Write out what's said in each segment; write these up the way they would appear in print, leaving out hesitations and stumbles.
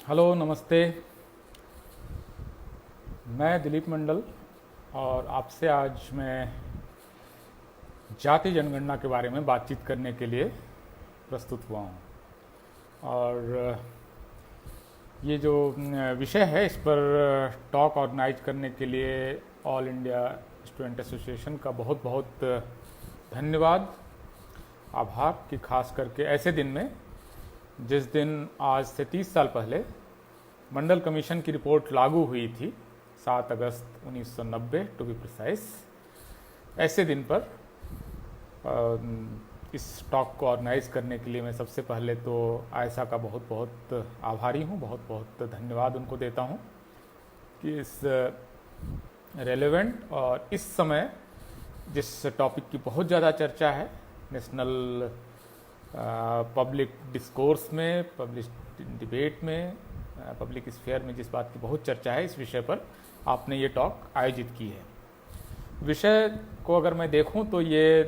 Hello, नमस्ते। मैं दिलीप मंडल और आपसे आज मैं जाति जनगणना के बारे में बातचीत करने के लिए प्रस्तुत हुआ हूँ। और ये जो विषय है, इस पर टॉक ऑर्गेनाइज करने के लिए ऑल इंडिया स्टूडेंट एसोसिएशन का बहुत बहुत धन्यवाद, आभार कि खास करके ऐसे दिन में जिस दिन आज से 30 साल पहले मंडल कमीशन की रिपोर्ट लागू हुई थी, 7 अगस्त 1990 टू बी प्रिसाइज, ऐसे दिन पर इस टॉक को ऑर्गेनाइज करने के लिए मैं सबसे पहले तो आयशा का बहुत बहुत आभारी हूँ, बहुत बहुत धन्यवाद उनको देता हूँ कि इस रेलेवेंट और इस समय जिस टॉपिक की बहुत ज़्यादा चर्चा है नेशनल पब्लिक डिस्कोर्स में, पब्लिक डिबेट में, पब्लिक स्फीयर में जिस बात की बहुत चर्चा है, इस विषय पर आपने ये टॉक आयोजित की है। विषय को अगर मैं देखूं तो ये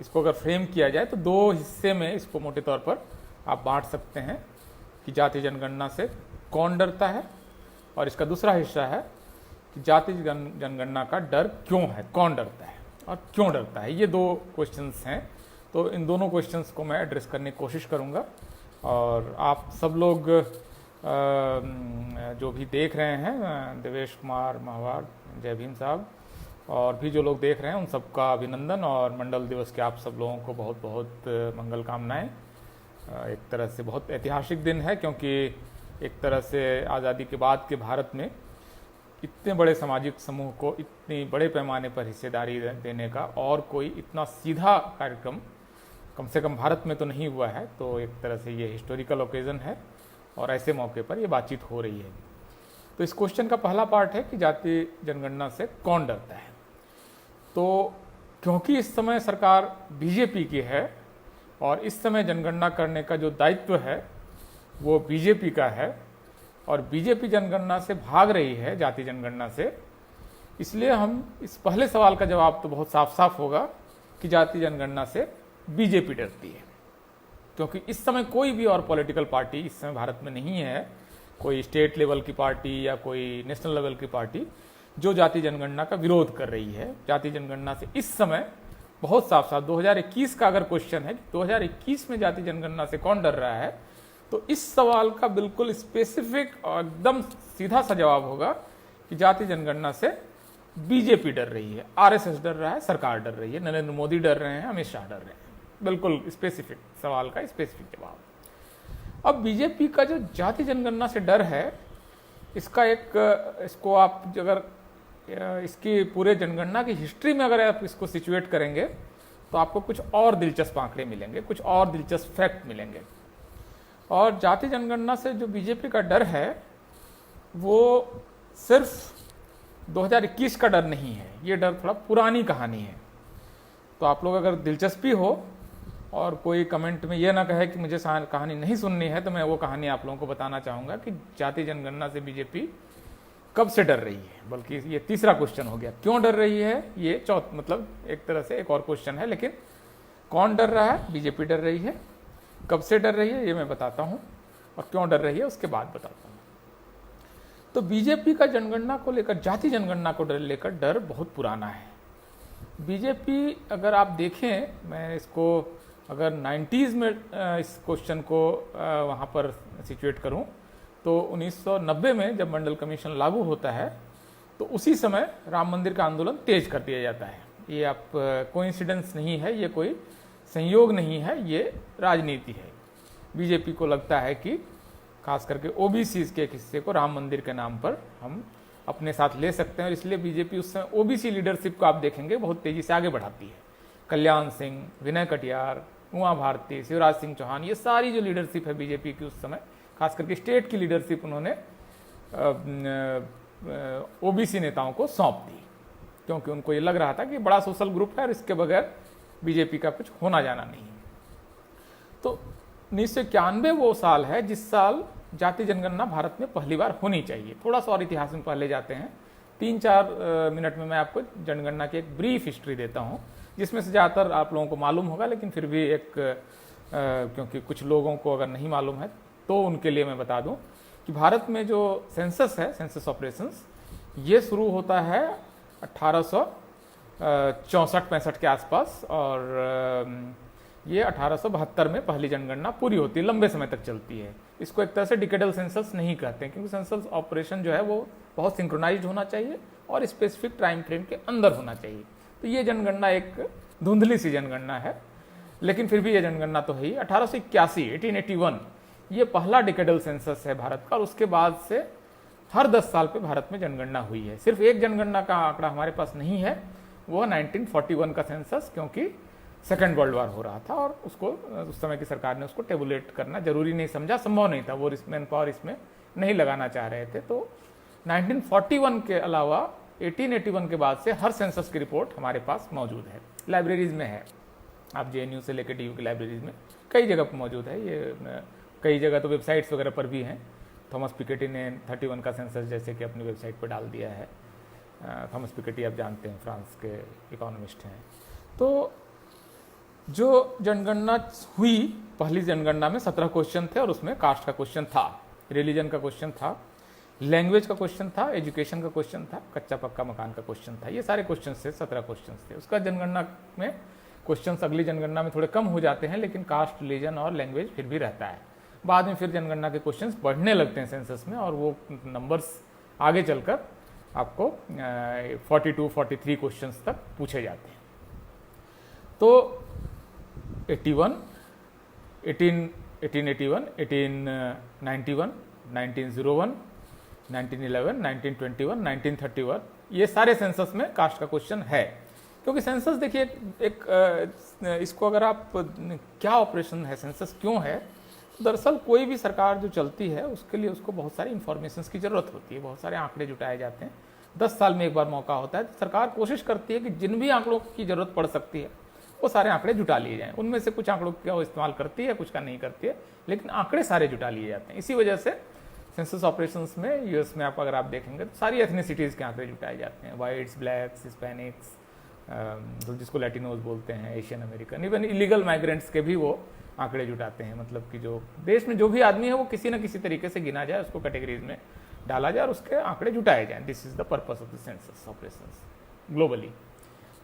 इसको अगर फ्रेम किया जाए तो दो हिस्से में इसको मोटे तौर पर आप बांट सकते हैं कि जाति जनगणना से कौन डरता है, और इसका दूसरा हिस्सा है कि जाति जनगणना का डर क्यों है, कौन डरता है और क्यों डरता है। ये दो क्वेश्चंस हैं, तो इन दोनों क्वेश्चंस को मैं एड्रेस करने की कोशिश करूँगा। और आप सब लोग जो भी देख रहे हैं, देवेश कुमार महावार, जय भीम साहब, और भी जो लोग देख रहे हैं उन सबका अभिनंदन, और मंडल दिवस के आप सब लोगों को बहुत बहुत मंगल कामनाएं। एक तरह से बहुत ऐतिहासिक दिन है, क्योंकि एक तरह से आज़ादी के बाद के भारत में इतने बड़े सामाजिक समूह को इतनी बड़े पैमाने पर हिस्सेदारी देने का और कोई इतना सीधा कार्यक्रम कम से कम भारत में तो नहीं हुआ है। तो एक तरह से ये हिस्टोरिकल ओकेज़न है और ऐसे मौके पर ये बातचीत हो रही है। तो इस क्वेश्चन का पहला पार्ट है कि जाति जनगणना से कौन डरता है। तो क्योंकि इस समय सरकार बीजेपी की है और इस समय जनगणना करने का जो दायित्व है वो बीजेपी का है, और बीजेपी जनगणना से भाग रही है, जाति जनगणना से, इसलिए हम इस पहले सवाल का जवाब तो बहुत साफ साफ होगा कि जाति जनगणना से बीजेपी डरती है। क्योंकि इस समय कोई भी और पॉलिटिकल पार्टी इस समय भारत में नहीं है, कोई स्टेट लेवल की पार्टी या कोई नेशनल लेवल की पार्टी जो जाति जनगणना का विरोध कर रही है। जाति जनगणना से इस समय बहुत साफ साफ 2021 का अगर क्वेश्चन है कि 2021 में जाति जनगणना से कौन डर रहा है, तो इस सवाल का बिल्कुल स्पेसिफिक और एकदम सीधा सा जवाब होगा कि जाति जनगणना से बीजेपी डर रही है, आरएसएस डर रहा है, सरकार डर रही है, नरेंद्र मोदी डर रहे हैं, अमित शाह डर रहे हैं। बिल्कुल स्पेसिफिक सवाल का स्पेसिफिक जवाब। अब बीजेपी का जो जाति जनगणना से डर है, इसको आप अगर इसकी पूरे जनगणना की हिस्ट्री में अगर आप इसको सिचुएट करेंगे तो आपको कुछ और दिलचस्प आंकड़े मिलेंगे, कुछ और दिलचस्प फैक्ट मिलेंगे। और जाति जनगणना से जो बीजेपी का डर है वो सिर्फ 2021 का डर नहीं है, ये डर थोड़ा पुरानी कहानी है। तो आप लोग अगर दिलचस्पी हो और कोई कमेंट में ये ना कहे कि मुझे कहानी नहीं सुननी है, तो मैं वो कहानी आप लोगों को बताना चाहूँगा कि जाति जनगणना से बीजेपी कब से डर रही है। बल्कि ये तीसरा क्वेश्चन हो गया, क्यों डर रही है, ये मतलब एक तरह से एक और क्वेश्चन है। लेकिन कौन डर रहा है, बीजेपी डर रही है, कब से डर रही है ये मैं बताता हूँ, और क्यों डर रही है उसके बाद बताता हूँ। तो बीजेपी का जनगणना को लेकर, जाति जनगणना को लेकर डर बहुत पुराना है। बीजेपी अगर आप देखें, मैं इसको अगर 90s में इस क्वेश्चन को वहाँ पर सिचुएट करूँ, तो 1990 में जब मंडल कमीशन लागू होता है तो उसी समय राम मंदिर का आंदोलन तेज कर दिया जाता है। ये आप कोइंसिडेंस नहीं है, ये कोई संयोग नहीं है, ये राजनीति है। बीजेपी को लगता है कि खास करके ओबीसी के एक हिस्से को राम मंदिर के नाम पर हम अपने साथ ले सकते हैं, और इसलिए बीजेपी उस समय ओबीसी लीडरशिप को आप देखेंगे बहुत तेजी से आगे बढ़ाती है। कल्याण सिंह, विनय कटियार, उमा भारती, शिवराज सिंह चौहान, ये सारी जो लीडरशिप है बीजेपी की उस समय, खास करके स्टेट की लीडरशिप उन्होंने ओबीसी नेताओं को सौंप दी, क्योंकि उनको ये लग रहा था कि बड़ा सोशल ग्रुप है और इसके बगैर बीजेपी का कुछ होना जाना नहीं। तो 1991 वो साल है जिस साल जाति जनगणना भारत में पहली बार होनी चाहिए। थोड़ा सा और इतिहास में पहले जाते हैं, 3-4 मिनट में मैं आपको जनगणना की एक ब्रीफ हिस्ट्री देता हूँ, जिसमें से ज़्यादातर आप लोगों को मालूम होगा, लेकिन फिर भी एक क्योंकि कुछ लोगों को अगर नहीं मालूम है तो उनके लिए मैं बता दूं कि भारत में जो सेंसस है, सेंसस ऑपरेशंस, ये शुरू होता है 1864-65 के आसपास, और ये 1872 में पहली जनगणना पूरी होती है, लंबे समय तक चलती है। इसको एक तरह से डिकेडल सेंसस नहीं कहते हैं, क्योंकि सेंसस ऑपरेशन जो है वो बहुत सिंक्रोनाइज्ड होना चाहिए और स्पेसिफिक टाइम फ्रेम के अंदर होना चाहिए। तो ये जनगणना एक धुंधली सी जनगणना है, लेकिन फिर भी ये जनगणना तो है ही। 1881 ये पहला डिकेडल सेंसस है भारत का, और उसके बाद से हर 10 साल पे भारत में जनगणना हुई है। सिर्फ एक जनगणना का आंकड़ा हमारे पास नहीं है, वो 1941 का सेंसस, क्योंकि सेकेंड वर्ल्ड वॉर हो रहा था और उसको उस समय की सरकार ने उसको टेबुलेट करना जरूरी नहीं समझा, संभव नहीं था, वो मैन पावर इसमें नहीं लगाना चाह रहे थे। तो 1941 के अलावा 1881 के बाद से हर सेंसस की रिपोर्ट हमारे पास मौजूद है, लाइब्रेरीज में है। आप JNU से लेकर DU की लाइब्रेरीज में कई जगह पर मौजूद है, ये कई जगह तो वेबसाइट्स वगैरह पर भी हैं। थॉमस पिकेटी ने 31 का सेंसस जैसे कि अपनी वेबसाइट पर डाल दिया है। थॉमस पिकेटी आप जानते हैं, फ्रांस के इकोनॉमिस्ट हैं। तो जो जनगणना हुई, पहली जनगणना में 17 क्वेश्चन थे, और उसमें कास्ट का क्वेश्चन था, रिलीजन का क्वेश्चन था, लैंग्वेज का क्वेश्चन था, एजुकेशन का क्वेश्चन था, कच्चा पक्का मकान का क्वेश्चन था। ये सारे क्वेश्चन थे, 17 क्वेश्चन थे। उसका जनगणना में क्वेश्चन अगली जनगणना में थोड़े कम हो जाते हैं, लेकिन कास्ट, रिलीजन और लैंग्वेज फिर भी रहता है। बाद में फिर जनगणना के क्वेश्चन बढ़ने लगते हैं सेंसस में, और वो नंबर्स आगे चलकर आपको 42-43 क्वेश्चन तक पूछे जाते हैं। तो 1881, 1891, 1901, 1911, 1921, 1931, ये सारे सेंसस में कास्ट का क्वेश्चन है। क्योंकि सेंसस देखिए इसको अगर आप क्या ऑपरेशन है, सेंसस क्यों है, दरअसल कोई भी सरकार जो चलती है उसके लिए उसको बहुत सारी इंफॉर्मेशन की जरूरत होती है, बहुत सारे आंकड़े जुटाए जाते हैं। 10 साल में एक बार मौका होता है, तो सरकार कोशिश करती है कि जिन भी आंकड़ों की जरूरत पड़ सकती है वो सारे आंकड़े जुटा लिए जाएं। उनमें से कुछ आंकड़ों का वो इस्तेमाल करती है, कुछ का नहीं करती है, लेकिन आंकड़े सारे जुटा लिए जाते हैं। इसी वजह से सेंसस ऑपरेशंस में यूएस में अगर आप देखेंगे तो सारी एथनिसिटीज़ के आंकड़े जुटाए जाते हैं, वाइट्स, ब्लैक्स, हिस्पैनिक्स, जिसको लैटिनोज बोलते हैं, Asian American, even illegal migrants के भी वो आंकड़े जुटाते हैं। मतलब कि जो देश में जो भी आदमी है वो किसी न किसी तरीके से गिना जाए, उसको कैटेगरीज में डाला जाए और उसके आंकड़े जुटाए जाएं। This is the purpose of the census operations globally.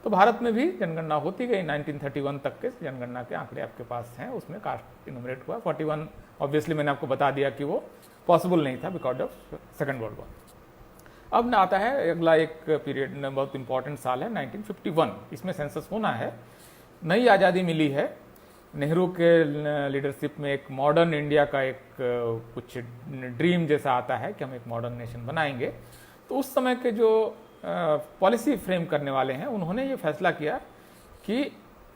तो भारत में भी जनगणना होती गई, 1931 तक के जनगणना के आंकड़े आपके पास हैं, उसमें कास्ट इनुमरेट हुआ। 41 ऑब्वियसली मैंने आपको बता दिया कि वो पॉसिबल नहीं था because of second world war. अब ना आता है अगला एक पीरियड, बहुत इंपॉर्टेंट साल है 1951, इसमें सेंसस होना है। नई आज़ादी मिली है, नेहरू के लीडरशिप में एक मॉडर्न इंडिया का एक कुछ ड्रीम जैसा आता है कि हम एक मॉडर्न नेशन बनाएंगे। तो उस समय के जो पॉलिसी फ्रेम करने वाले हैं उन्होंने ये फैसला किया कि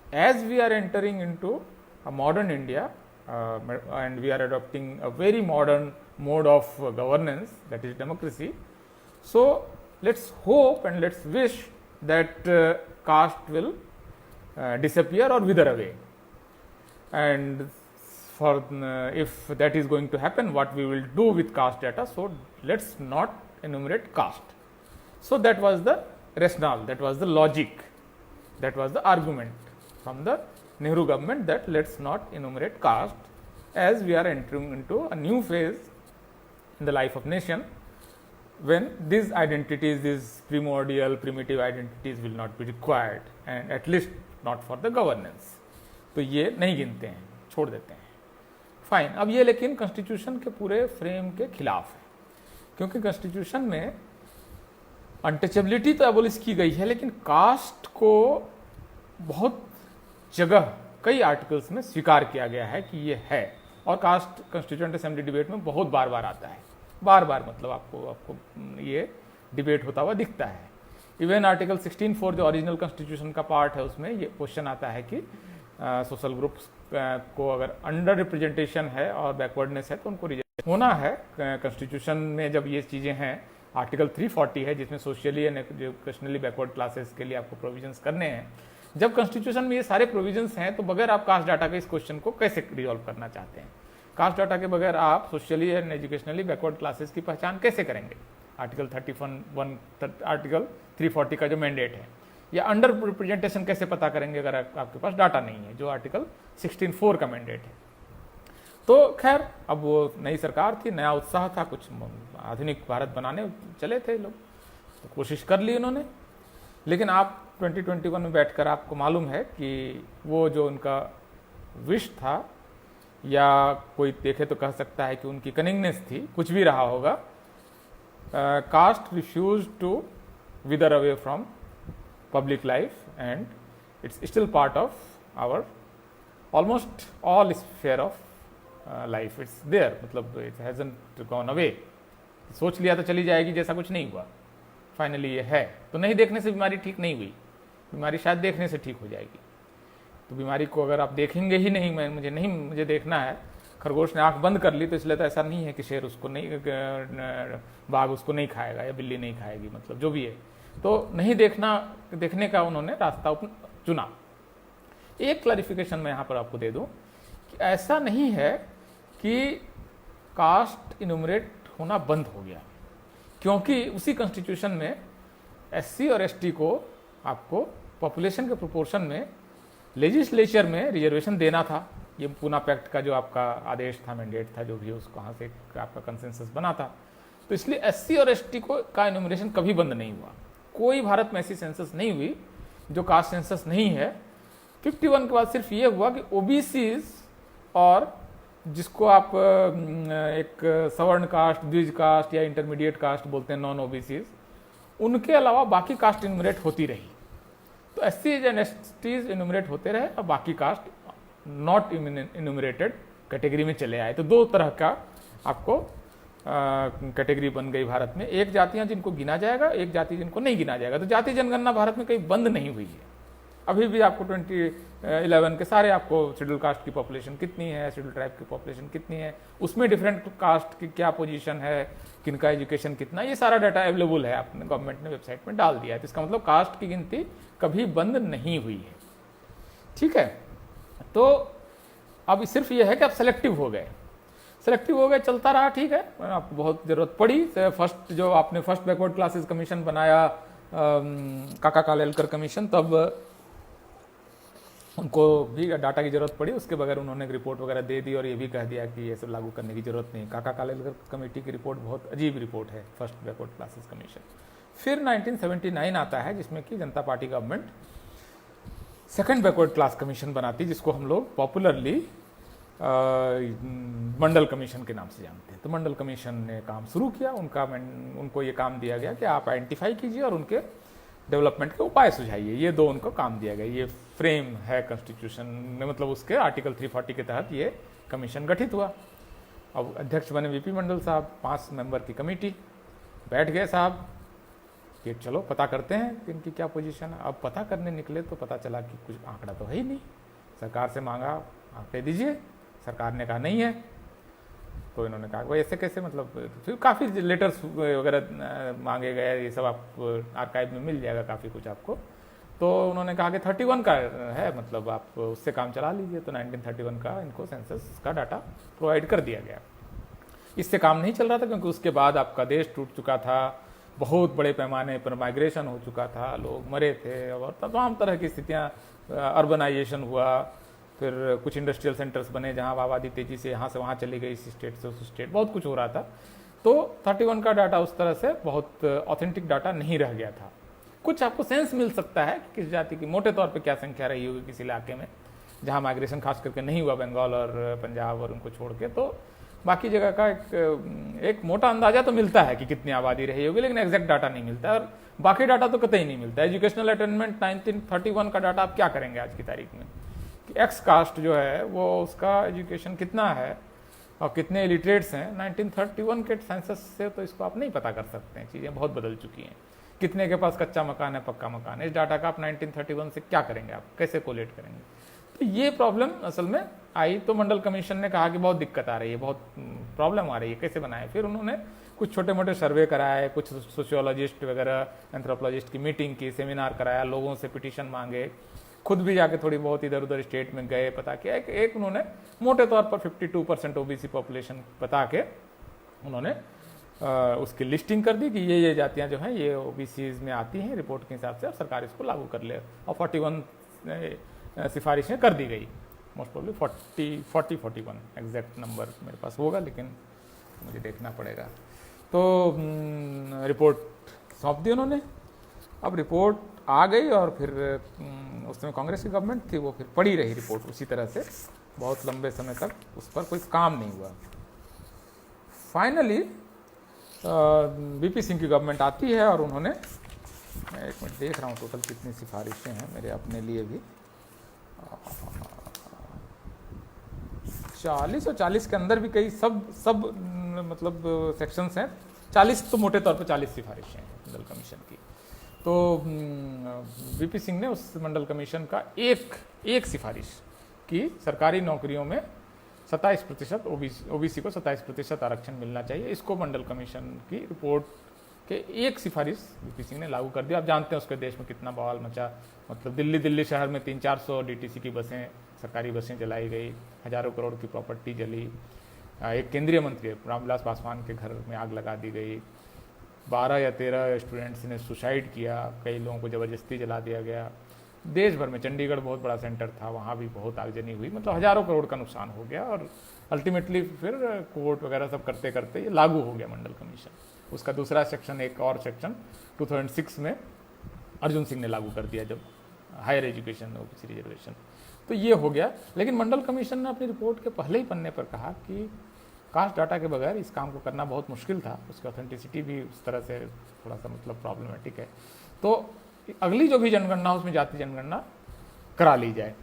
as we are entering into a modern India and we are adopting a very modern mode of governance, that is democracy, so let's hope and let's wish that caste will disappear or wither away, and for if that is going to happen, what we will do with caste data, so let's not enumerate caste. So that was the rationale, that was the logic, that was the argument from the Nehru government, that let's not enumerate caste as we are entering into a new phase in the life of nation, when these identities, these primordial primitive identities will not be required, and at least not for the governance. तो ये नहीं गिनते हैं, छोड़ देते हैं। Fine. अब ये लेकिन कॉन्स्टिट्यूशन के पूरे फ्रेम के खिलाफ है, क्योंकि कॉन्स्टिट्यूशन में अनटचेबिलिटी तो एबोलिश की गई है, लेकिन कास्ट को बहुत जगह कई आर्टिकल्स में स्वीकार किया गया है कि ये है, और कास्ट कॉन्स्टिट्यूएंट असेंबली डिबेट में बहुत बार बार आता है। बार बार मतलब आपको ये डिबेट होता हुआ दिखता है। इवन आर्टिकल 16(4) जो ओरिजिनल कॉन्स्टिट्यूशन का पार्ट है, उसमें ये क्वेश्चन आता है कि सोशल ग्रुप्स को अगर अंडर रिप्रेजेंटेशन है और बैकवर्डनेस है तो उनको रिजर्व होना है। कॉन्स्टिट्यूशन में जब ये चीज़ें हैं, आर्टिकल 340 है जिसमें socially and educationally backward classes के लिए आपको प्रोविजंस करने हैं। जब कॉन्स्टिट्यूशन में ये सारे प्रोविजंस हैं तो बगैर आप कास्ट डाटा के इस क्वेश्चन को कैसे रिजॉल्व करना चाहते हैं? कास्ट डाटा के बगैर आप socially and educationally backward classes की पहचान कैसे करेंगे? आर्टिकल 340 का जो मैंडेट है, या अंडर रिप्रेजेंटेशन कैसे पता करेंगे अगर आपके पास डाटा नहीं है, जो आर्टिकल 16(4) का मैंडेट है। तो खैर अब वो नई सरकार थी, नया उत्साह था, कुछ आधुनिक भारत बनाने चले थे लोग, तो कोशिश कर ली उन्होंने। लेकिन आप 2021 में बैठकर आपको मालूम है कि वो जो उनका विश था, या कोई देखे तो कह सकता है कि उनकी कनिंगनेस थी, कुछ भी रहा होगा, caste refuse to wither away from public life and it's still part of our almost all sphere of life, it's there, मतलब इट हैजंट गॉन अवे। सोच लिया तो चली जाएगी, जैसा कुछ नहीं हुआ, फाइनली ये है। तो नहीं देखने से बीमारी ठीक नहीं हुई, बीमारी शायद देखने से ठीक हो जाएगी। तो बीमारी को अगर आप देखेंगे ही नहीं, मुझे देखना है, खरगोश ने आंख बंद कर ली तो इसलिए तो ऐसा नहीं है कि शेर उसको नहीं, बाघ उसको नहीं खाएगा या बिल्ली नहीं खाएगी, मतलब जो भी है। तो नहीं देखने का उन्होंने रास्ता चुना। एक क्लैरिफिकेशन मैं यहाँ पर आपको दे दूँ कि ऐसा नहीं है कि कास्ट इनुमरेट होना बंद हो गया, क्योंकि उसी कॉन्स्टिट्यूशन में एससी और एसटी को आपको पॉपुलेशन के प्रोपोर्शन में लेजिस्लेचर में रिजर्वेशन देना था। ये पूना पैक्ट का जो आपका आदेश था, मैंडेट था, जो भी उसको वहाँ से आपका कंसेंसस बना था। तो इसलिए एससी और एसटी को का इनुमरेशन कभी बंद नहीं हुआ। कोई भारत में ऐसी सेंसस नहीं हुई जो कास्ट सेंसस नहीं है। 51 के बाद सिर्फ ये हुआ कि ओबीसीज और जिसको आप एक सवर्ण कास्ट, द्विज कास्ट या इंटरमीडिएट कास्ट बोलते हैं, नॉन ओबीसीज, उनके अलावा बाकी कास्ट इनुमरेट होती रही। तो एससीज एंड एसटीज इनुमरेट होते रहे और बाकी कास्ट नॉट इनुमरेटेड कैटेगरी में चले आए। तो दो तरह का आपको कैटेगरी बन गई भारत में, एक जातियां जिनको गिना जाएगा, एक जाति जिनको नहीं गिना जाएगा। तो जाति जनगणना भारत में कहीं बंद नहीं हुई है। अभी भी आपको 2011 के सारे आपको शेड्यूल कास्ट की पॉपुलेशन कितनी है, शेड्यूल ट्राइब की पॉपुलेशन कितनी है, उसमें डिफरेंट कास्ट की क्या पोजीशन है, किनका एजुकेशन कितना, ये सारा डाटा अवेलेबल है, आपने गवर्नमेंट ने वेबसाइट में डाल दिया है। तो इसका मतलब कास्ट की गिनती कभी बंद नहीं हुई है। ठीक है, तो अब सिर्फ ये है कि आप सेलेक्टिव हो गए, चलता रहा, ठीक है। आपको बहुत जरूरत पड़ी, फर्स्ट जो आपने फर्स्ट बैकवर्ड क्लासेस कमीशन बनाया, काका कालेलकर कमीशन, तब उनको भी डाटा की जरूरत पड़ी। उसके बगैर उन्होंने एक रिपोर्ट वगैरह दे दी और ये भी कह दिया कि ये सब लागू करने की जरूरत नहीं। काका कालेलकर कमेटी की रिपोर्ट बहुत अजीब रिपोर्ट है, फर्स्ट बैकवर्ड क्लासेस कमीशन। फिर 1979 आता है, जिसमें कि जनता party government second backward class commission बनाती, जिसको हम लोग पॉपुलरली मंडल कमीशन के नाम से जानते हैं। तो मंडल कमीशन ने काम शुरू किया, उनको ये काम दिया गया कि आप आइडेंटिफाई कीजिए और उनके डेवलपमेंट के उपाय सुझाइए। ये दो उनको काम दिया गया। ये फ्रेम है कॉन्स्टिट्यूशन में, मतलब उसके आर्टिकल 340 के तहत ये कमीशन गठित हुआ। अब अध्यक्ष बने वीपी मंडल साहब, 5 मेंबर की कमेटी, बैठ गए साहब कि चलो पता करते हैं कि इनकी क्या पोजीशन है। अब पता करने निकले तो पता चला कि कुछ आंकड़ा तो है ही नहीं। सरकार से मांगा, आंकड़े दीजिए, सरकार ने कहा नहीं है। तो इन्होंने कहा भाई ऐसे कैसे, मतलब फिर काफ़ी लेटर्स वगैरह मांगे गए, ये सब आपको आर्काइव में मिल जाएगा काफ़ी कुछ आपको। तो उन्होंने कहा कि 31 का है, मतलब आप उससे काम चला लीजिए। तो 1931 का इनको सेंसस का डाटा प्रोवाइड कर दिया गया। इससे काम नहीं चल रहा था, क्योंकि उसके बाद आपका देश टूट चुका था, बहुत बड़े पैमाने पर माइग्रेशन हो चुका था, लोग मरे थे और तमाम तरह की स्थितियाँ, अर्बनाइजेशन हुआ, फिर कुछ इंडस्ट्रियल सेंटर्स बने जहाँ आबादी तेजी से यहाँ से वहाँ चली गई, इस स्टेट से उस स्टेट, बहुत कुछ हो रहा था। तो 31 का डाटा उस तरह से बहुत ऑथेंटिक डाटा नहीं रह गया था। कुछ आपको सेंस मिल सकता है कि किस जाति की मोटे तौर पे क्या संख्या रही होगी किसी इलाके में जहाँ माइग्रेशन खास करके नहीं हुआ, बंगाल और पंजाब और उनको छोड़ के। तो बाकी जगह का एक मोटा अंदाजा तो मिलता है कि कितनी आबादी रही होगी, लेकिन एग्जैक्ट डाटा नहीं मिलता है। और बाकी डाटा तो कतई नहीं मिलता। एजुकेशनल अटेनमेंट 1931 का डाटा आप क्या करेंगे आज की तारीख में कि एक्स कास्ट जो है वो उसका एजुकेशन कितना है और कितने इलिटरेट्स हैं। 1931 के सेंसस से तो इसको आप नहीं पता कर सकते हैं, चीज़ें बहुत बदल चुकी हैं। कितने के पास कच्चा मकान है, पक्का मकान है, इस डाटा का आप 1931 से क्या करेंगे, आप कैसे कोलेट करेंगे। तो ये प्रॉब्लम असल में आई। तो मंडल कमीशन ने कहा कि बहुत दिक्कत आ रही है, बहुत प्रॉब्लम आ रही है, कैसे बनाए। फिर उन्होंने कुछ छोटे मोटे सर्वे कराए, कुछ सोशियोलॉजिस्ट वगैरह एंथ्रोपोलॉजिस्ट की मीटिंग की, सेमिनार कराया, लोगों से पिटीशन मांगे, खुद भी जाके थोड़ी बहुत इधर उधर स्टेट में गए, पता किया। एक उन्होंने मोटे तौर पर 52% ओबीसी पॉपुलेशन बता के उन्होंने उसकी लिस्टिंग कर दी कि ये जातियां जो हैं ये ओबीसीज में आती हैं रिपोर्ट के हिसाब से, और सरकार इसको लागू कर ले। और 41 सिफारिशें कर दी गई मोस्ट प्रॉब्ली 41 एग्जैक्ट नंबर मेरे पास होगा, लेकिन मुझे देखना पड़ेगा। तो रिपोर्ट सौंप दी उन्होंने। अब रिपोर्ट आ गई और फिर उस समय कांग्रेस की गवर्नमेंट थी, वो फिर पड़ी रही रिपोर्ट उसी तरह से बहुत लंबे समय तक, उस पर कोई काम नहीं हुआ। फाइनली वीपी सिंह की गवर्नमेंट आती है और उन्होंने, मैं एक मिनट देख रहा हूँ टोटल कितनी सिफारिशें हैं मेरे अपने लिए भी, 40 और 40 के अंदर भी कई सब मतलब सेक्शंस हैं। 40 तो मोटे तौर पर 40 सिफारिशें हैं मंडल कमीशन की। तो वीपी सिंह ने उस मंडल कमीशन का एक सिफारिश की, सरकारी नौकरियों में 27% ओबीसी को 27% आरक्षण मिलना चाहिए। इसको मंडल कमीशन की रिपोर्ट के एक सिफारिश वीपी सिंह ने लागू कर दिया। आप जानते हैं उसके देश में कितना बवाल मचा, मतलब दिल्ली शहर में 300-400 डीटीसी की बसें, सरकारी बसें जलाई गई, हजारों करोड़ की प्रॉपर्टी जली, एक केंद्रीय मंत्री रामविलास पासवान के घर में आग लगा दी गई, 12 या 13 स्टूडेंट्स ने सुसाइड किया, कई लोगों को ज़बरदस्ती जला दिया गया। देश भर में, चंडीगढ़ बहुत बड़ा सेंटर था, वहाँ भी बहुत आगजनी हुई, मतलब हजारों करोड़ का नुकसान हो गया। और अल्टीमेटली फिर कोर्ट वगैरह सब करते करते ये लागू हो गया मंडल कमीशन। उसका दूसरा सेक्शन, एक और सेक्शन 2006 में अर्जुन सिंह ने लागू कर दिया, जब हायर एजुकेशन ओबीसी रिजर्वेशन, तो ये हो गया। लेकिन मंडल कमीशन ने अपनी रिपोर्ट के पहले ही पन्ने पर कहा कि कास्ट डाटा के बगैर इस काम को करना बहुत मुश्किल था, उसकी ऑथेंटिसिटी भी उस तरह से थोड़ा सा मतलब प्रॉब्लमेटिक है, तो अगली जो भी जनगणना उसमें जाति जनगणना करा ली जाए।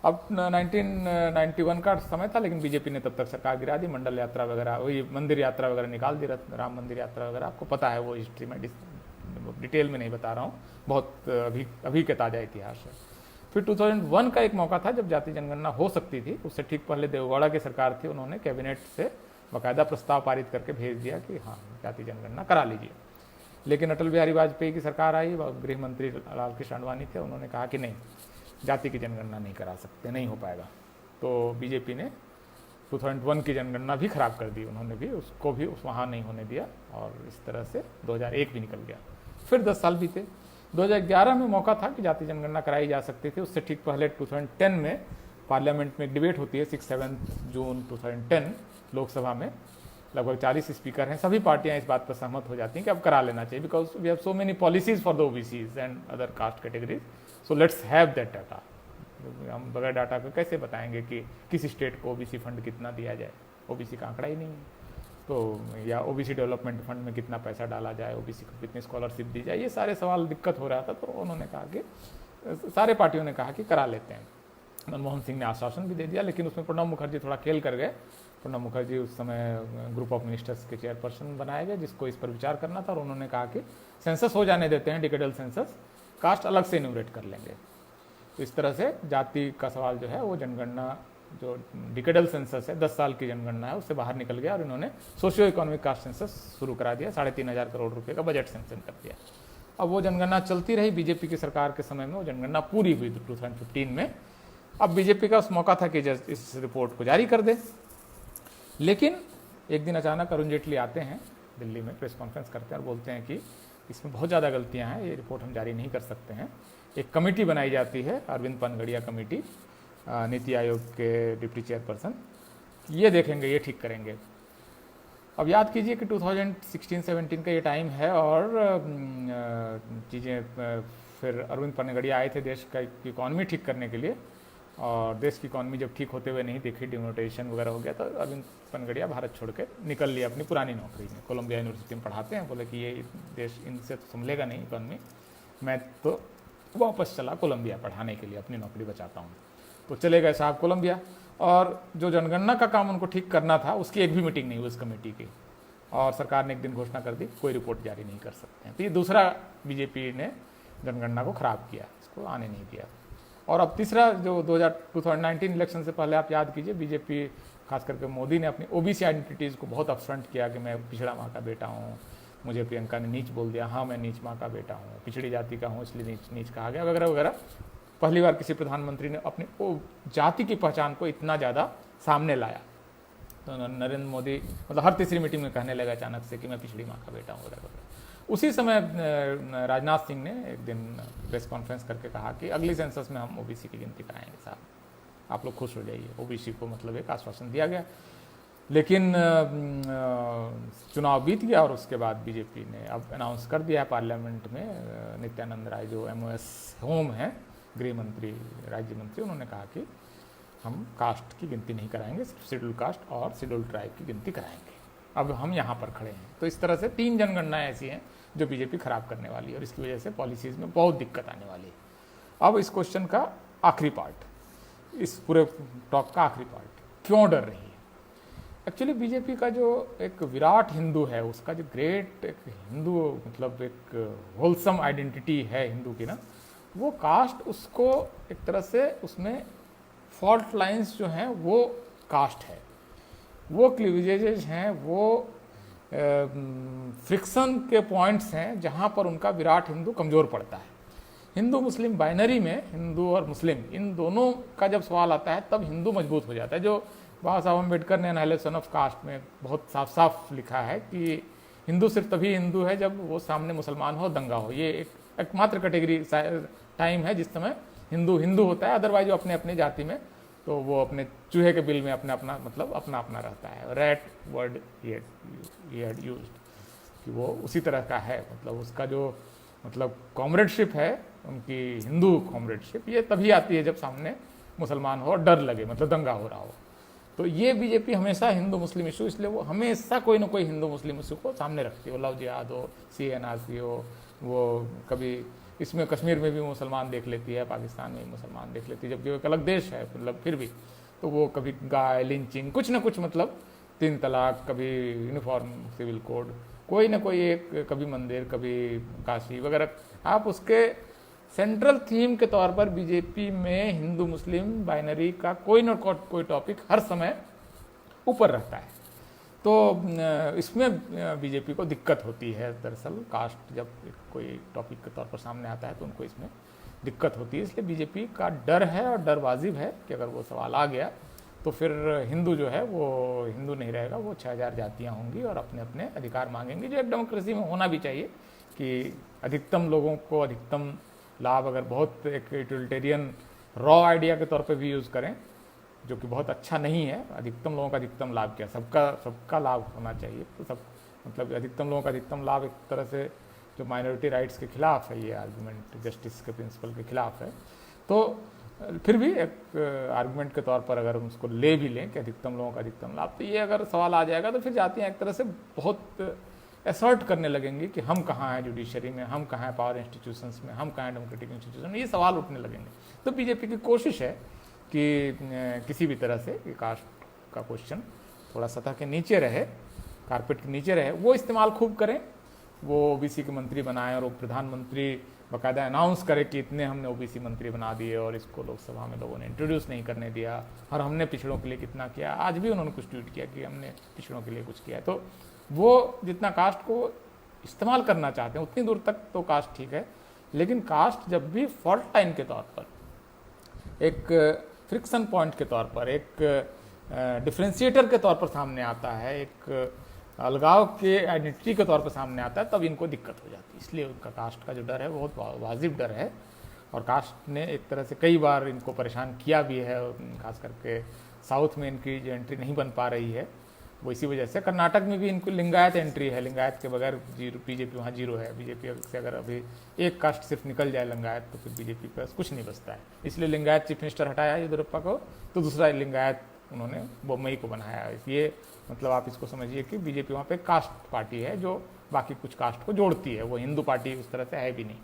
अब 1991 का समय था, लेकिन बीजेपी ने तब तक सरकार गिरा दी, मंडल यात्रा वगैरह, वही मंदिर यात्रा वगैरह निकाल दी, राम मंदिर यात्रा वगैरह, आपको पता है वो हिस्ट्री में, डिटेल में नहीं बता रहा हूँ, बहुत अभी के ताज़ा इतिहास है। फिर 2001 का एक मौका था जब जाति जनगणना हो सकती थी, उससे ठीक पहले देवगौड़ा की सरकार थी, उन्होंने कैबिनेट से बाकायदा प्रस्ताव पारित करके भेज दिया कि हाँ जाति जनगणना करा लीजिए। लेकिन अटल बिहारी वाजपेयी की सरकार आई, गृह मंत्री लालकृष्ण आडवाणी थे, उन्होंने कहा कि नहीं, जाति की जनगणना नहीं करा सकते, नहीं हो पाएगा। तो बीजेपी ने 2001 की जनगणना भी खराब कर दी, उन्होंने भी उसको भी वहाँ नहीं होने दिया, और इस तरह से 2001 भी निकल गया। फिर 10 साल बीते। 2011 में मौका था कि जाति जनगणना कराई जा सकती थी, उससे ठीक पहले 2010 में पार्लियामेंट में एक डिबेट होती है, 6-7 जून 2010 लोकसभा में, लगभग 40 स्पीकर हैं, सभी पार्टियां इस बात पर सहमत हो जाती हैं कि अब करा लेना चाहिए, because we have so many policies for the OBCs and other caste categories, so let's have that data. हम बगैर डाटा को कैसे बताएंगे कि किस स्टेट को ओबीसी फंड कितना दिया जाए, ओबीसी का आंकड़ा ही नहीं है, तो या ओबीसी डेवलपमेंट फंड में कितना पैसा डाला जाए, ओबीसी को कितनी स्कॉलरशिप दी जाए, ये सारे सवाल दिक्कत हो रहा था। तो उन्होंने कहा कि सारे पार्टियों ने कहा कि करा लेते हैं। मनमोहन सिंह ने आश्वासन भी दे दिया, लेकिन उसमें प्रणब मुखर्जी थोड़ा खेल कर गए। प्रणब मुखर्जी उस समय ग्रुप ऑफ मिनिस्टर्स के चेयरपर्सन बनाए गए, जिसको इस पर विचार करना था, और उन्होंने कहा कि सेंसस हो जाने देते हैं, डिकेडल सेंसस, कास्ट अलग से इन्यूमरेट कर लेंगे। तो इस तरह से जाति का सवाल जो है वो जनगणना, जो डिकेडल सेंसस है 10 साल की जनगणना है, उससे बाहर निकल गया, और इन्होंने सोशियो इकोनॉमिक कास्ट सेंसस शुरू करा दिया, 3,500 करोड़ रुपये का बजट सेंक्शन कर दिया। अब वो जनगणना चलती रही, बीजेपी की सरकार के समय में वो जनगणना पूरी हुई 2015 में। अब बीजेपी का उस मौका था कि इस रिपोर्ट को जारी कर दे, लेकिन एक दिन अचानक अरुण जेटली आते हैं दिल्ली में, प्रेस कॉन्फ्रेंस करते हैं और बोलते हैं कि इसमें बहुत ज़्यादा गलतियां हैं, ये रिपोर्ट हम जारी नहीं कर सकते हैं। एक कमेटी बनाई जाती है, अरविंद पनगड़िया कमेटी, नीति आयोग के डिप्टी चेयरपर्सन, ये देखेंगे, ये ठीक करेंगे। अब याद कीजिए कि 2016-17 का ये टाइम है, और चीज़ें फिर अरविंद पनगड़िया आए थे देश का इकॉनमी ठीक करने के लिए, और देश की इकॉनमी जब ठीक होते हुए नहीं दिखी, डिमोनेटाइजेशन वगैरह हो गया, तो अरविंद पनगड़िया भारत छोड़ के निकल लिया अपनी पुरानी नौकरी में। कोलंबिया यूनिवर्सिटी में पढ़ाते हैं, बोले कि ये देश इनसे तो संभलेगा नहीं इकॉनमी, मैं तो वापस चला कोलंबिया पढ़ाने के लिए, अपनी नौकरी बचाता हूँ। तो चले गए साहब कोलंबिया, और जो जनगणना का काम उनको ठीक करना था उसकी एक भी मीटिंग नहीं हुई उस कमेटी की, और सरकार ने एक दिन घोषणा कर दी कोई रिपोर्ट जारी नहीं कर सकते हैं। तो ये दूसरा बीजेपी ने जनगणना को खराब किया, इसको आने नहीं दिया। और अब तीसरा जो 2019 इलेक्शन से पहले आप याद कीजिए, बीजेपी खास करके मोदी ने अपनी ओबीसी आइडेंटिटीज़ को बहुत अपफ्रंट किया कि मैं पिछड़ा माँ का बेटा हूँ, मुझे प्रियंका ने नीच बोल दिया, हाँ मैं नीच माँ का बेटा हूँ, पिछड़ी जाति का हूँ इसलिए नीच कहा गया, वगैरह वगैरह। पहली बार किसी प्रधानमंत्री ने अपनी जाति की पहचान को इतना ज़्यादा सामने लाया। तो नरेंद्र मोदी मतलब हर तीसरी मीटिंग में कहने लगा अचानक से कि मैं पिछड़ी माँ का बेटा हूँ, वगैरह वगैरह। उसी समय राजनाथ सिंह ने एक दिन प्रेस कॉन्फ्रेंस करके कहा कि अगली सेंसस में हम ओबीसी की गिनती कराएंगे साहब, आप लोग खुश हो जाइए। ओबीसी को मतलब एक आश्वासन दिया गया, लेकिन चुनाव बीत गया और उसके बाद बीजेपी ने अब अनाउंस कर दिया है पार्लियामेंट में। नित्यानंद राय जो MOS होम हैं, गृह मंत्री, राज्य मंत्री, उन्होंने कहा कि हम कास्ट की गिनती नहीं कराएंगे, सिर्फ शेड्यूल कास्ट और शेड्यूल ट्राइब की गिनती कराएंगे। अब हम यहाँ पर खड़े हैं। तो इस तरह से 3 जनगणनाएं ऐसी हैं जो बीजेपी खराब करने वाली है और इसकी वजह से पॉलिसीज़ में बहुत दिक्कत आने वाली है। अब इस क्वेश्चन का आखिरी पार्ट, इस पूरे टॉक का आखिरी पार्ट, क्यों डर रही है? एक्चुअली बीजेपी का जो एक विराट हिंदू है, उसका जो ग्रेट एक हिंदू मतलब एक होलसम आइडेंटिटी है हिंदू की ना, वो कास्ट उसको एक तरह से उसमें फॉल्ट लाइंस जो हैं वो कास्ट है, वो क्लीवेजेज हैं, वो फ्रिक्शन के पॉइंट्स हैं जहाँ पर उनका विराट हिंदू कमज़ोर पड़ता है। हिंदू मुस्लिम बाइनरी में हिंदू और मुस्लिम इन दोनों का जब सवाल आता है तब हिंदू मजबूत हो जाता है। जो बाबा साहब अम्बेडकर ने एनालिसिस ऑफ कास्ट में बहुत साफ साफ लिखा है कि हिंदू सिर्फ तभी हिंदू है जब वो सामने मुसलमान हो, दंगा हो। ये एकमात्र कैटेगरी टाइम है जिस समय हिंदू हिंदू होता है, अदरवाइज वो अपने अपने जाति में तो वो अपने चूहे के बिल में अपना अपना मतलब अपना अपना रहता है। रैट वर्ड ये हैड यूज्ड कि वो उसी तरह का है, मतलब उसका जो मतलब कॉमरेडशिप है उनकी, हिंदू कॉमरेडशिप, ये तभी आती है जब सामने मुसलमान हो और डर लगे, मतलब दंगा हो रहा हो। तो ये बीजेपी हमेशा हिंदू मुस्लिम इशू, इसलिए वो हमेशा कोई ना कोई हिंदू मुस्लिम इशू को सामने रखती है। वो लव जिहाद हो, CNRC हो, वो कभी इसमें कश्मीर में भी मुसलमान देख लेती है, पाकिस्तान में भी मुसलमान देख लेती है, जबकि वो एक अलग देश है मतलब फिर भी। तो वो कभी गाय लिंचिंग कुछ ना कुछ मतलब 3 तलाक, कभी यूनिफॉर्म सिविल कोड, कोई ना कोई एक, कभी मंदिर, कभी काशी वगैरह। आप उसके सेंट्रल थीम के तौर पर बीजेपी में हिंदू मुस्लिम बाइनरी का कोई ना कोई टॉपिक हर समय ऊपर रहता है। तो इसमें बीजेपी को दिक्कत होती है। दरअसल कास्ट जब कोई टॉपिक के तौर पर सामने आता है तो उनको इसमें दिक्कत होती है, इसलिए बीजेपी का डर है और डर वाजिब है कि अगर वो सवाल आ गया तो फिर हिंदू जो है वो हिंदू नहीं रहेगा, वो 6000 जातियाँ होंगी और अपने अपने अधिकार मांगेंगी, जो एक डेमोक्रेसी में होना भी चाहिए कि अधिकतम लोगों को अधिकतम लाभ, अगर बहुत एक यूटिलिटेरियन रॉ आइडिया के तौर पे भी यूज़ करें जो कि बहुत अच्छा नहीं है। अधिकतम लोगों का अधिकतम लाभ क्या, सबका लाभ होना चाहिए। तो सब मतलब अधिकतम लोगों का अधिकतम लाभ एक तरह से जो माइनॉरिटी राइट्स के खिलाफ है, ये आर्गूमेंट जस्टिस के प्रिंसिपल के खिलाफ है। तो फिर भी एक आर्गूमेंट के तौर पर अगर हम उसको ले भी लें कि अधिकतम लोगों का अधिकतम लाभ, तो ये अगर सवाल आ जाएगा तो फिर जातियाँ एक तरह से बहुत असर्ट करने लगेंगी कि हम कहाँ हैं जुडिशरी में, हम कहाँ हैं पावर इंस्टीट्यूशंस में, हम कहाँ हैं डेमोक्रेटिक इंस्टीट्यूशन में, ये सवाल उठने लगेंगे। तो बीजेपी की कोशिश है कि किसी भी तरह से कास्ट का क्वेश्चन थोड़ा सतह के नीचे रहे, कारपेट के नीचे रहे, वो इस्तेमाल खूब करें। वो ओबीसी के मंत्री बनाएं और वो प्रधानमंत्री बाकायदा अनाउंस करे कि इतने हमने ओबीसी मंत्री बना दिए और इसको लोकसभा में लोगों ने इंट्रोड्यूस नहीं करने दिया, और हमने पिछड़ों के लिए कितना किया। आज भी उन्होंने कुछ ट्वीट किया कि हमने पिछड़ों के लिए कुछ किया। तो वो जितना कास्ट को इस्तेमाल करना चाहते हैं उतनी दूर तक तो कास्ट ठीक है, लेकिन कास्ट जब भी फॉल्ट लाइन के तौर पर, एक फ्रिक्शन पॉइंट के तौर पर, एक डिफ्रेंशिएटर के तौर पर सामने आता है, एक अलगाव के आइडेंटिटी के तौर पर सामने आता है, तब इनको दिक्कत हो जाती है। इसलिए उनका कास्ट का जो डर है वो बहुत वाजिब डर है, और कास्ट ने एक तरह से कई बार इनको परेशान किया भी है। खास करके साउथ में इनकी जो एंट्री नहीं बन पा रही है वो इसी वजह से। कर्नाटक में भी इनको लिंगायत एंट्री है, लिंगायत के बगैर बीजेपी वहाँ 0 है। बीजेपी से अगर अभी एक कास्ट सिर्फ निकल जाए लिंगायत तो फिर बीजेपी पर कुछ नहीं बचता है। इसलिए लिंगायत चीफ मिनिस्टर हटाया येदियुरप्पा को, तो दूसरा लिंगायत उन्होंने बोम्मई को बनाया। ये मतलब आप इसको समझिए कि बीजेपी वहाँ पे कास्ट पार्टी है जो बाकी कुछ कास्ट को जोड़ती है, वो हिंदू पार्टी उस तरह से है भी नहीं।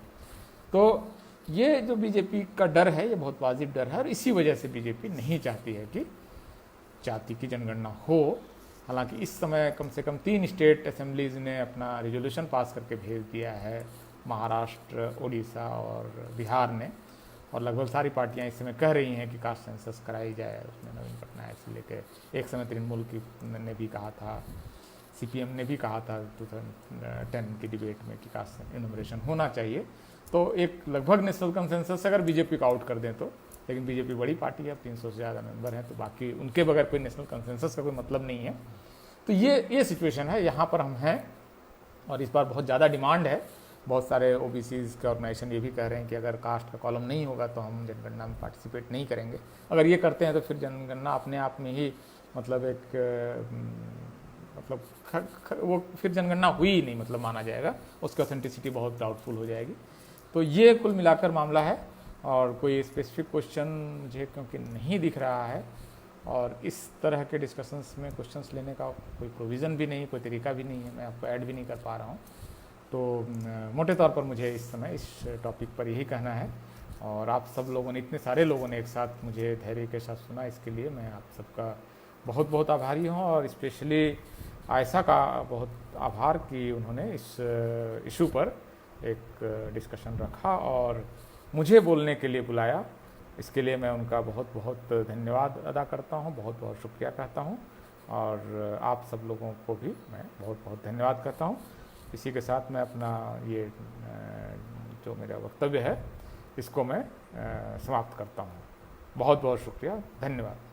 तो ये जो बीजेपी का डर है ये बहुत वाजिब डर है, और इसी वजह से बीजेपी नहीं चाहती है कि जाति की जनगणना हो। हालांकि इस समय कम से कम 3 स्टेट असेंबलीज ने अपना रिजोल्यूशन पास करके भेज दिया है, महाराष्ट्र, उड़ीसा और बिहार ने, और लगभग सारी पार्टियां इस समय कह रही हैं कि कास्ट सेंसस कराई जाए। उसमें नवीन पटनायक से लेकर एक समय तृणमूल की ने भी कहा था, CPM ने भी कहा था 2010 की डिबेट में कि कास्ट इनोमरेशन होना चाहिए। तो एक लगभग नेशनल कंसेंसस अगर बीजेपी को आउट कर दें तो, लेकिन बीजेपी बड़ी पार्टी है, 300 से ज़्यादा मेंबर हैं, तो बाकी उनके बगैर कोई नेशनल कंसेंसस का कोई मतलब नहीं है। तो ये सिचुएशन है, यहाँ पर हम हैं, और इस बार बहुत ज़्यादा डिमांड है। बहुत सारे ओबीसीज़ के ऑर्गेनाइजेशन ये भी कह रहे हैं कि अगर कास्ट का कॉलम नहीं होगा तो हम जनगणना में पार्टिसिपेट नहीं करेंगे। अगर ये करते हैं तो फिर जनगणना अपने आप में ही मतलब एक मतलब वो फिर जनगणना हुई ही नहीं मतलब माना जाएगा, उसकी ऑथेंटिसिटी बहुत डाउटफुल हो जाएगी। तो ये कुल मिलाकर मामला है, और कोई स्पेसिफिक क्वेश्चन मुझे क्योंकि नहीं दिख रहा है, और इस तरह के डिस्कशंस में क्वेश्चंस लेने का कोई प्रोविज़न भी नहीं, कोई तरीका भी नहीं है, मैं आपको ऐड भी नहीं कर पा रहा हूँ। तो मोटे तौर पर मुझे इस समय इस टॉपिक पर यही कहना है, और आप सब लोगों ने, इतने सारे लोगों ने एक साथ मुझे धैर्य के साथ सुना, इसके लिए मैं आप सबका बहुत बहुत आभारी हूँ। और स्पेशली आयशा का बहुत आभार कि उन्होंने इस इशू पर एक डिस्कशन रखा और मुझे बोलने के लिए बुलाया। इसके लिए मैं उनका बहुत बहुत धन्यवाद अदा करता हूँ, बहुत बहुत शुक्रिया कहता हूँ, और आप सब लोगों को भी मैं बहुत बहुत धन्यवाद कहता हूँ। इसी के साथ मैं अपना ये जो मेरा वक्तव्य है इसको मैं समाप्त करता हूँ। बहुत बहुत शुक्रिया, धन्यवाद।